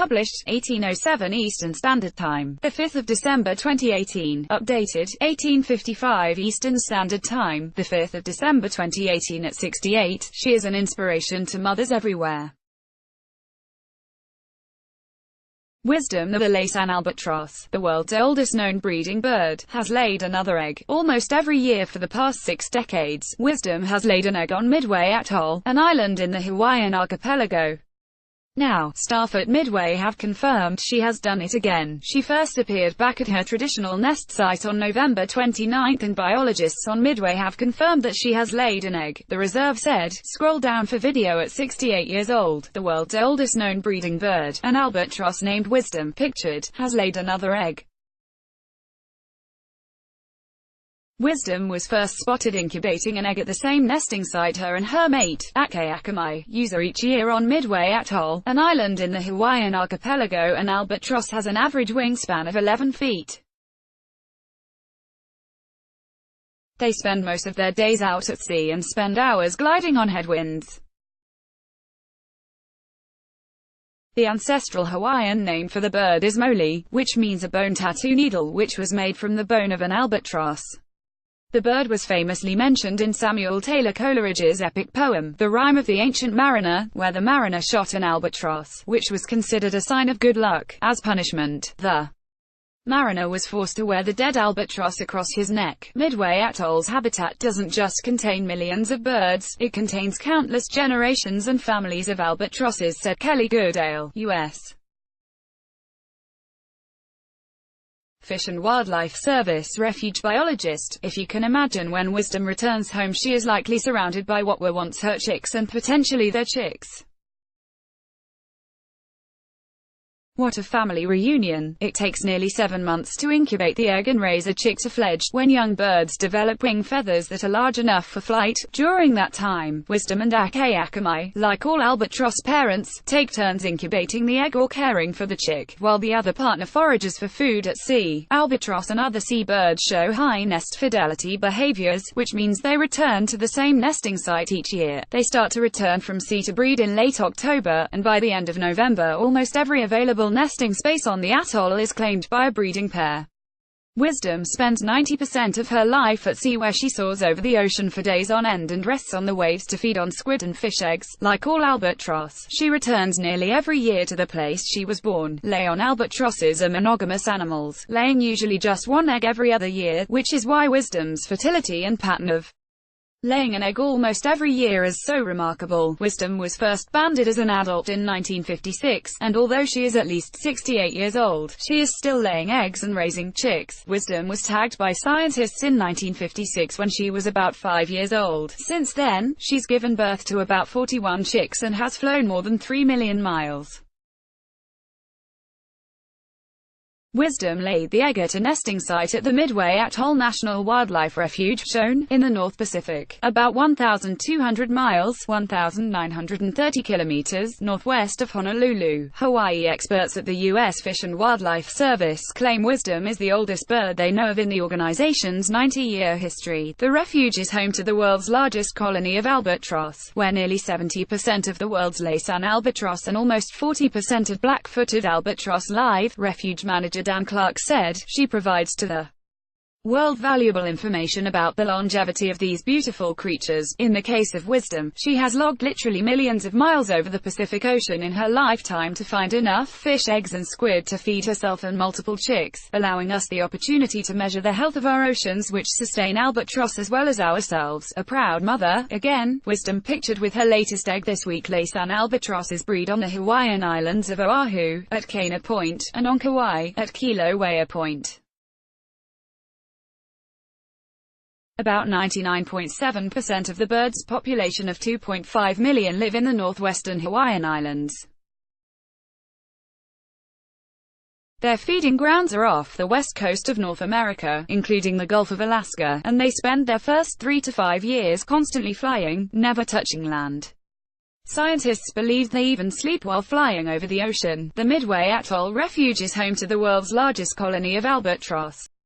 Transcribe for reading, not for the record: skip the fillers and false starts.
Published, 1807 Eastern Standard Time. 5 December 2018. Updated, 1855 Eastern Standard Time. 5 December 2018 at 68. She is an inspiration to mothers everywhere. Wisdom. The Laysan albatross, the world's oldest known breeding bird, has laid another egg. Almost every year for the past 6 decades, Wisdom has laid an egg on Midway Atoll, an island in the Hawaiian archipelago. Now, staff at Midway have confirmed she has done it again. She first appeared back at her traditional nest site on November 29, and biologists on Midway have confirmed that she has laid an egg, the reserve said. Scroll down for video. At 68 years old, the world's oldest known breeding bird, an albatross named Wisdom, pictured, has laid another egg. Wisdom was first spotted incubating an egg at the same nesting site her and her mate, Akamai, user each year on Midway Atoll, an island in the Hawaiian archipelago. An albatross has an average wingspan of 11 feet. They spend most of their days out at sea and spend hours gliding on headwinds. The ancestral Hawaiian name for the bird is moli, which means a bone tattoo needle, which was made from the bone of an albatross. The bird was famously mentioned in Samuel Taylor Coleridge's epic poem, The Rime of the Ancient Mariner, where the mariner shot an albatross, which was considered a sign of good luck. As punishment, the mariner was forced to wear the dead albatross across his neck. Midway Atoll's habitat doesn't just contain millions of birds, it contains countless generations and families of albatrosses, said Kelly Goodale, U.S. Fish and Wildlife Service refuge biologist. If you can imagine, when Wisdom returns home, she is likely surrounded by what were once her chicks and potentially their chicks. What a family reunion. It takes nearly 7 months to incubate the egg and raise a chick to fledge, when young birds develop wing feathers that are large enough for flight. During that time, Wisdom and Akamai, like all albatross parents, take turns incubating the egg or caring for the chick, while the other partner forages for food at sea. Albatross and other seabirds show high nest fidelity behaviors, which means they return to the same nesting site each year. They start to return from sea to breed in late October, and by the end of November, almost every available nesting space on the atoll is claimed by a breeding pair. Wisdom spends 90% of her life at sea, where she soars over the ocean for days on end and rests on the waves to feed on squid and fish eggs. Like all albatross, she returns nearly every year to the place she was born. Laysan albatrosses are monogamous animals, laying usually just one egg every other year, which is why Wisdom's fertility and pattern of laying an egg almost every year is so remarkable. Wisdom was first banded as an adult in 1956, and although she is at least 68 years old, she is still laying eggs and raising chicks. Wisdom was tagged by scientists in 1956 when she was about 5 years old. Since then, she's given birth to about 41 chicks and has flown more than 3 million miles. Wisdom laid the egg at a nesting site at the Midway Atoll National Wildlife Refuge, shown in the North Pacific, about 1,200 miles (1,930 kilometers) northwest of Honolulu, Hawaii. Experts at the U.S. Fish and Wildlife Service claim Wisdom is the oldest bird they know of in the organization's 90-year history. The refuge is home to the world's largest colony of albatross, where nearly 70% of the world's Laysan albatross and almost 40% of black-footed albatross live. Refuge manager Dan Clark said, she provides to the world valuable information about the longevity of these beautiful creatures. In the case of Wisdom, she has logged literally millions of miles over the Pacific Ocean in her lifetime to find enough fish, eggs and squid to feed herself and multiple chicks, allowing us the opportunity to measure the health of our oceans, which sustain albatross as well as ourselves. A proud mother, again, Wisdom pictured with her latest egg this week. Laysan albatrosses breed on the Hawaiian islands of Oahu, at Kana Point, and on Kauai, at Kilauea Point. About 99.7% of the bird's population of 2.5 million live in the northwestern Hawaiian Islands. Their feeding grounds are off the west coast of North America, including the Gulf of Alaska, and they spend their first 3 to 5 years constantly flying, never touching land. Scientists believe they even sleep while flying over the ocean. The Midway Atoll Refuge is home to the world's largest colony of albatross.